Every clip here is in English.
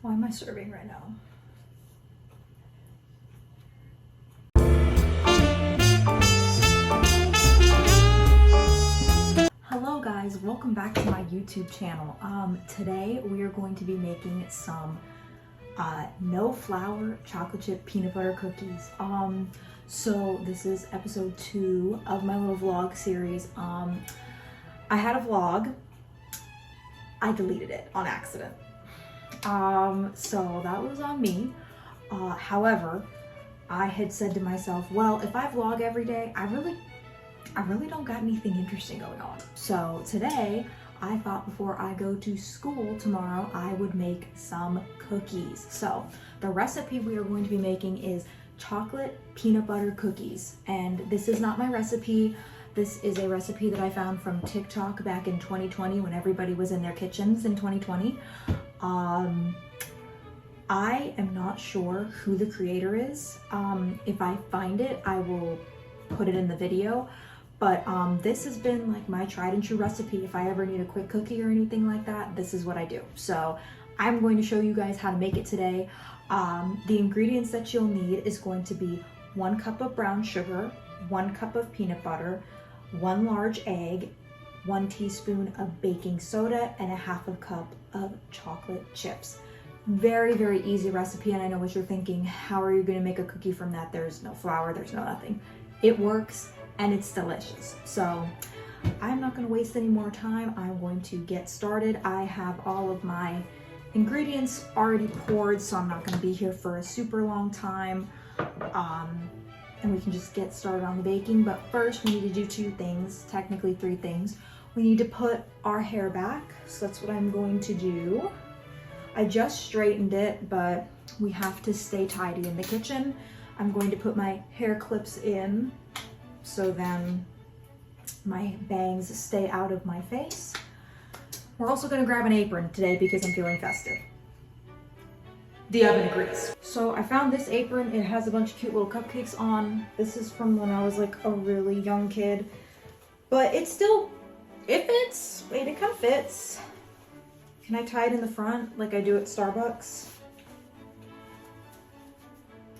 Why am I serving right now? Hello guys, welcome back to my YouTube channel. Today we are going to be making some no flour chocolate chip peanut butter cookies. So this is episode 2 of my little vlog series. I had a vlog. I deleted it on accident. So that was on me. However, I had said to myself, well, if I vlog every day, I really don't got anything interesting going on. So today, I thought before I go to school tomorrow, I would make some cookies. So the recipe we are going to be making is chocolate peanut butter cookies. And this is not my recipe. This is a recipe that I found from TikTok back in 2020 when everybody was in their kitchens in 2020. I am not sure who the creator is. If I find it, I will put it in the video. But this has been like my tried and true recipe. If I ever need a quick cookie or anything like that, this is what I do. So I'm going to show you guys how to make it today. The ingredients that you'll need is going to be 1 cup of brown sugar, 1 cup of peanut butter, 1 large egg, 1 teaspoon of baking soda, and a 1/2 cup of chocolate chips. Very, very easy recipe, and I know what you're thinking. How are you gonna make a cookie from that? There's no flour, there's no nothing. It works, and it's delicious. So I'm not gonna waste any more time. I'm going to get started. I have all of my ingredients already poured, so I'm not gonna be here for a super long time. And we can just get started on the baking. But first we need to do 2 things, technically 3 things. We need to put our hair back, so that's what I'm going to do. I just straightened it, but we have to stay tidy in the kitchen. I'm going to put my hair clips in, so then my bangs stay out of my face. We're also gonna grab an apron today because I'm feeling festive. The oven agrees. So I found this apron. It has a bunch of cute little cupcakes on. This is from when I was like a really young kid, but it fits. Wait, it kind of fits. Can I tie it in the front like I do at Starbucks?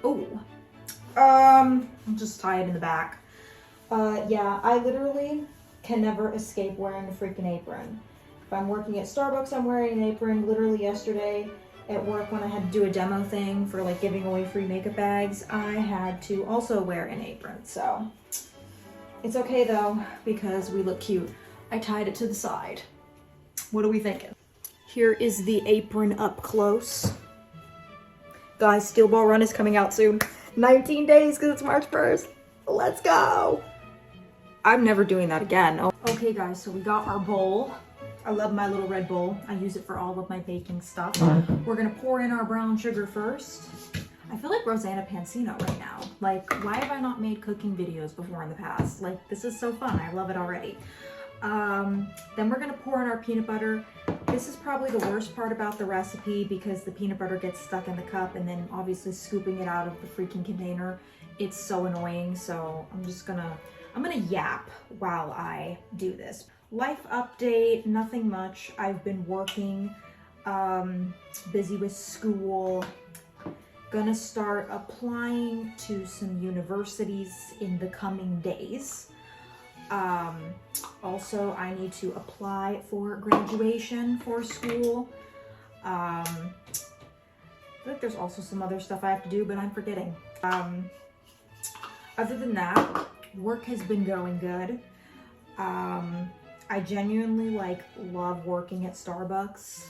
Oh, I'll just tie it in the back. Yeah, I literally can never escape wearing a freaking apron. If I'm working at Starbucks, I'm wearing an apron. Literally yesterday at work when I had to do a demo thing for like giving away free makeup bags, I had to also wear an apron. So it's okay though, because we look cute. I tied it to the side. What are we thinking? Here is the apron up close. Guys, Steel Ball Run is coming out soon. 19 days because it's March 1st. Let's go. I'm never doing that again. Okay guys, so we got our bowl. I love my little red bowl. I use it for all of my baking stuff. We're gonna pour in our brown sugar first. I feel like Rosanna Pansino right now. Like, why have I not made cooking videos before in the past? Like, this is so fun. I love it already. Then we're gonna pour in our peanut butter. This is probably the worst part about the recipe because the peanut butter gets stuck in the cup, and then obviously scooping it out of the freaking container, it's so annoying. So I'm gonna yap while I do this. Life update, nothing much. I've been working, busy with school. Gonna start applying to some universities in the coming days. Also, I need to apply for graduation for school. I feel like there's also some other stuff I have to do, but I'm forgetting. Other than that, work has been going good. I genuinely like love working at Starbucks.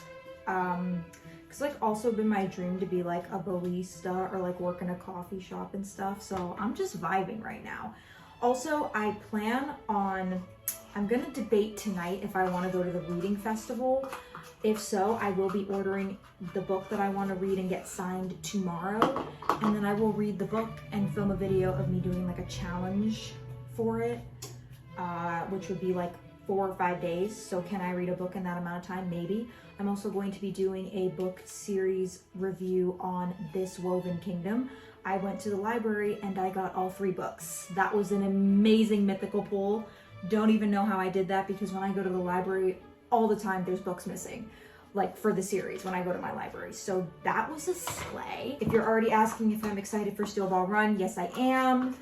It's like also been my dream to be like a barista or like work in a coffee shop and stuff. So I'm just vibing right now. Also, I'm gonna debate tonight if I want to go to the reading festival. If so, I will be ordering the book that I want to read and get signed tomorrow. And then I will read the book and film a video of me doing like a challenge for it, which would be like 4 or 5 days. So can I read a book in that amount of time? Maybe. I'm also going to be doing a book series review on This Woven Kingdom. I went to the library and I got all 3 books. That was an amazing mythical pull. Don't even know how I did that because when I go to the library all the time, there's books missing. like for the series when I go to my library. So that was a sleigh. If you're already asking if I'm excited for Steel Ball Run, yes I am.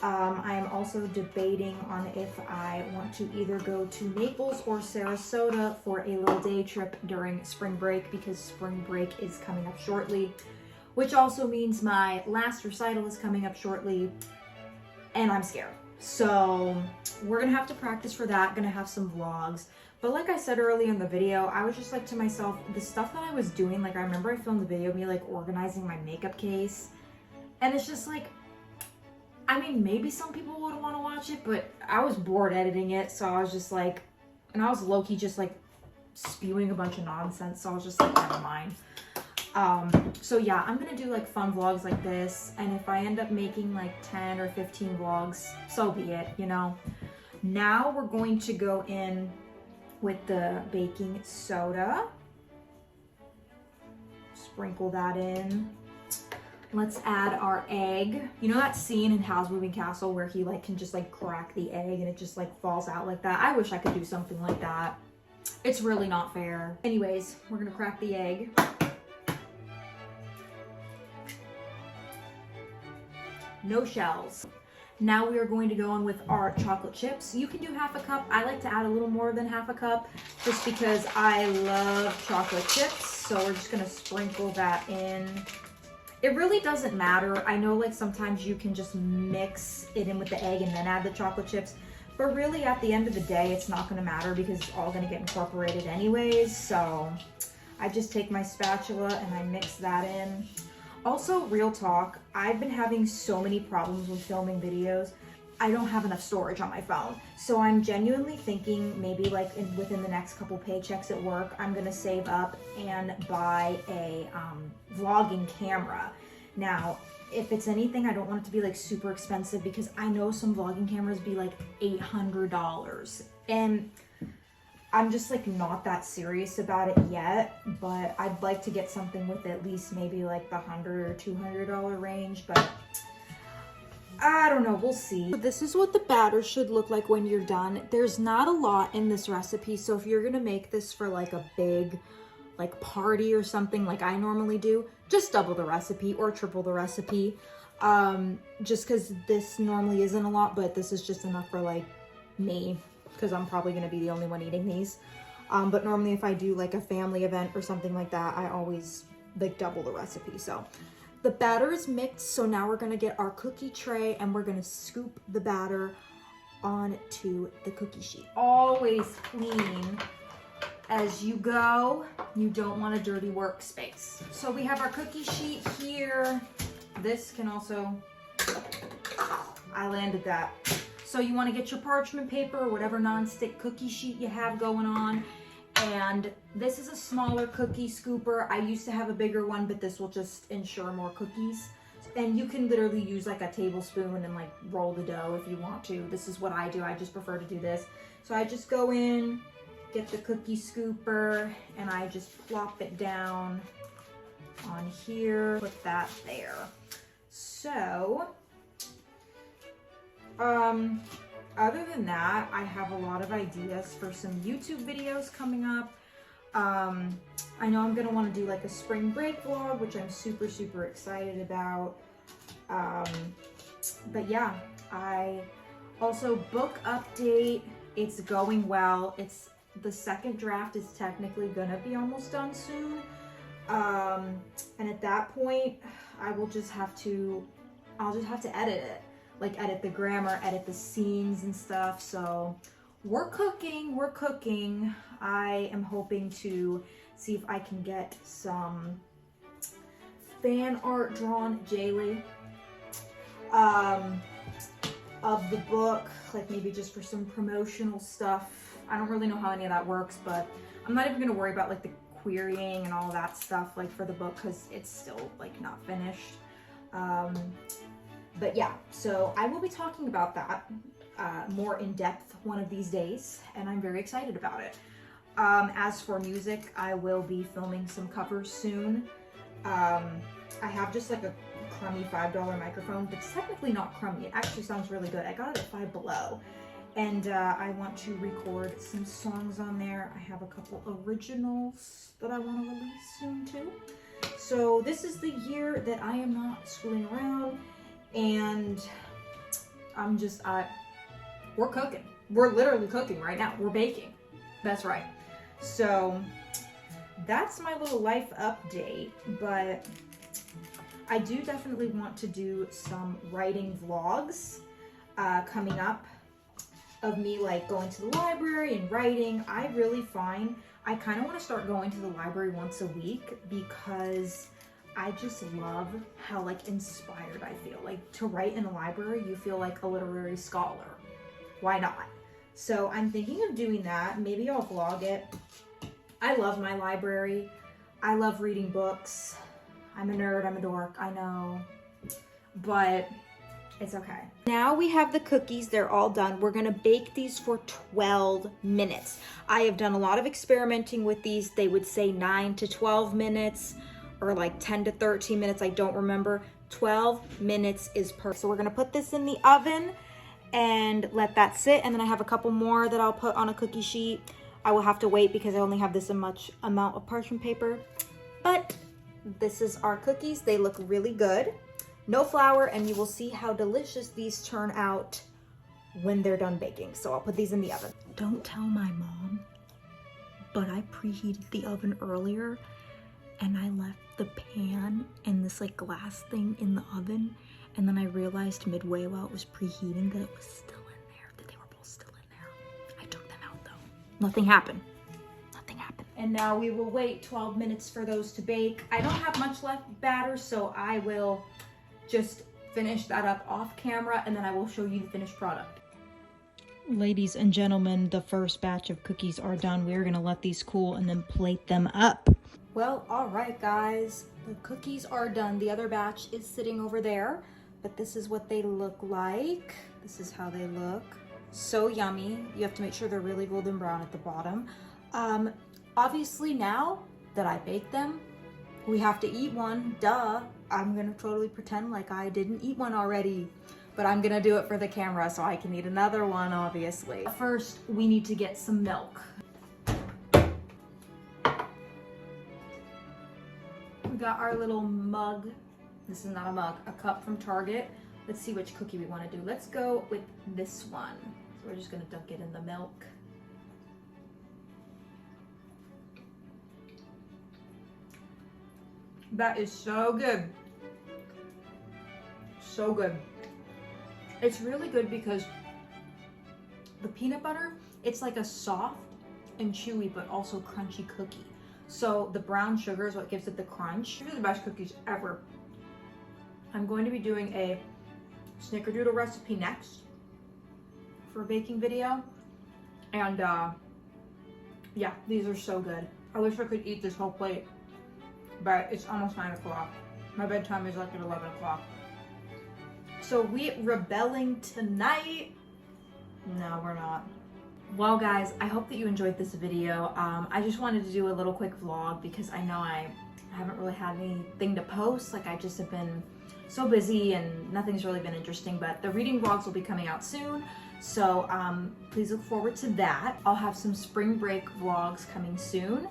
I am also debating on if I want to either go to Naples or Sarasota for a little day trip during spring break, because spring break is coming up shortly, which also means my last recital is coming up shortly, and I'm scared. So we're gonna have to practice for that, gonna have some vlogs. But like I said earlier in the video, I was just like to myself, the stuff that I was doing, like I remember I filmed the video of me like organizing my makeup case, and it's just like, I mean, maybe some people would want to watch it, but I was bored editing it, so I was just like, and I was low-key just like spewing a bunch of nonsense, so I was just like, never mind. So yeah, I'm gonna do like fun vlogs like this, and if I end up making like 10 or 15 vlogs, so be it, you know. Now we're going to go in with the baking soda. Sprinkle that in. Let's add our egg. You know that scene in Howl's Moving Castle where he like can just like crack the egg and it just like falls out like that? I wish I could do something like that. It's really not fair. Anyways, we're gonna crack the egg. No shells. Now we are going to go in with our chocolate chips. You can do half a cup. I like to add a little more than half a cup just because I love chocolate chips. So we're just gonna sprinkle that in. It really doesn't matter. I know like sometimes you can just mix it in with the egg and then add the chocolate chips, but really at the end of the day, it's not gonna matter because it's all gonna get incorporated anyways. So I just take my spatula and I mix that in. Also, real talk, I've been having so many problems with filming videos. I don't have enough storage on my phone. So I'm genuinely thinking maybe like within the next couple paychecks at work, I'm gonna save up and buy a vlogging camera. Now, if it's anything, I don't want it to be like super expensive because I know some vlogging cameras be like $800. And I'm just like not that serious about it yet, but I'd like to get something with at least maybe like the $100 or $200 range, but I don't know, we'll see. This is what the batter should look like when you're done. There's not a lot in this recipe, so if you're gonna make this for like a big like party or something like I normally do, just double the recipe or triple the recipe. Just because this normally isn't a lot, but this is just enough for like me, because I'm probably gonna be the only one eating these. But normally if I do like a family event or something like that, I always like double the recipe. So the batter is mixed, so now we're gonna get our cookie tray and we're gonna scoop the batter onto the cookie sheet. Always clean as you go. You don't want a dirty workspace. So we have our cookie sheet here. This can also, I landed that. So you want to get your parchment paper or whatever non-stick cookie sheet you have going on. And this is a smaller cookie scooper. I used to have a bigger one, but this will just ensure more cookies. And you can literally use like a tablespoon and like roll the dough if you want to. This is what I do. I just prefer to do this. So I just go in, get the cookie scooper, and I just plop it down on here, put that there. So, other than that, I have a lot of ideas for some YouTube videos coming up. I know I'm gonna want to do like a spring break vlog, which I'm super, super excited about. But yeah, I also book update. It's going well. The second draft is technically gonna be almost done soon. And at that point, I'll just have to edit it. Like edit the grammar, edit the scenes and stuff. So we're cooking. I am hoping to see if I can get some fan art drawn, Jaylee, of the book, like maybe just for some promotional stuff. I don't really know how any of that works, but I'm not even gonna worry about like the querying and all that stuff like for the book because it's still like not finished. But yeah, so I will be talking about that more in depth one of these days, and I'm very excited about it. As for music, I will be filming some covers soon. I have just like a crummy $5 microphone, but it's technically not crummy. It actually sounds really good. I got it at Five Below, And I want to record some songs on there. I have a couple originals that I want to release soon too. So this is the year that I am not screwing around, and I'm just, we're cooking. We're literally cooking right now. We're baking. That's right. So that's my little life update, but I do definitely want to do some writing vlogs coming up of me like going to the library and writing. I really find I kind of want to start going to the library once a week because I just love how like inspired I feel. Like to write in the library, you feel like a literary scholar. Why not? So I'm thinking of doing that. Maybe I'll vlog it. I love my library. I love reading books. I'm a nerd, I'm a dork, I know, but it's okay. Now we have the cookies, they're all done. We're gonna bake these for 12 minutes. I have done a lot of experimenting with these. They would say 9 to 12 minutes or like 10 to 13 minutes, I don't remember. 12 minutes is perfect. So we're gonna put this in the oven and let that sit, and then I have a couple more that I'll put on a cookie sheet. I will have to wait because I only have this much amount of parchment paper, but this is our cookies. They look really good. No flour, and you will see how delicious these turn out when they're done baking. So I'll put these in the oven. Don't tell my mom, but I preheated the oven earlier and I left the pan and this like glass thing in the oven. And then I realized midway while it was preheating that it was still in there, that they were both still in there. I took them out though. Nothing happened. Nothing happened. And now we will wait 12 minutes for those to bake. I don't have much left batter, so I will just finish that up off camera and then I will show you the finished product. Ladies and gentlemen, the first batch of cookies are done. We're gonna let these cool and then plate them up. Well, all right guys, the cookies are done. The other batch is sitting over there, but this is what they look like. This is how they look. So yummy. You have to make sure they're really golden brown at the bottom. Obviously now that I baked them, we have to eat one, duh. I'm gonna totally pretend like I didn't eat one already, but I'm gonna do it for the camera so I can eat another one, obviously. First, we need to get some milk. We got our little mug. This is not a mug, a cup from Target. Let's see which cookie we wanna do. Let's go with this one. So we're just gonna dunk it in the milk. That is so good. So good. It's really good because the peanut butter, it's like a soft and chewy but also crunchy cookie. So the brown sugar is what gives it the crunch. These are the best cookies ever. I'm going to be doing a snickerdoodle recipe next for a baking video. And yeah, these are so good. I wish I could eat this whole plate, but it's almost 9 o'clock. My bedtime is like at 11 o'clock. So we rebelling tonight? No, we're not. Well guys, I hope that you enjoyed this video. I just wanted to do a little quick vlog because I know I haven't really had anything to post. Like I just have been so busy and nothing's really been interesting, but the reading vlogs will be coming out soon. So please look forward to that. I'll have some spring break vlogs coming soon.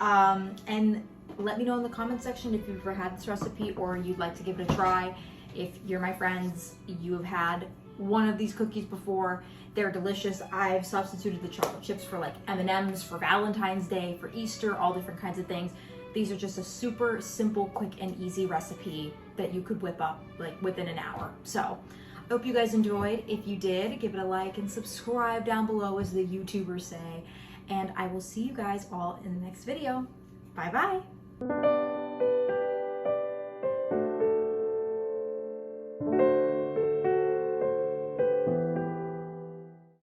And let me know in the comment section if you've ever had this recipe or you'd like to give it a try. If you're my friends, you have had one of these cookies before. They're delicious. I've substituted the chocolate chips for like M&Ms for Valentine's Day, for Easter, all different kinds of things. These are just a super simple, quick and easy recipe that you could whip up like within an hour. So I hope you guys enjoyed. If you did, give it a like and subscribe down below, as the YouTubers say. And I will see you guys all in the next video. Bye bye.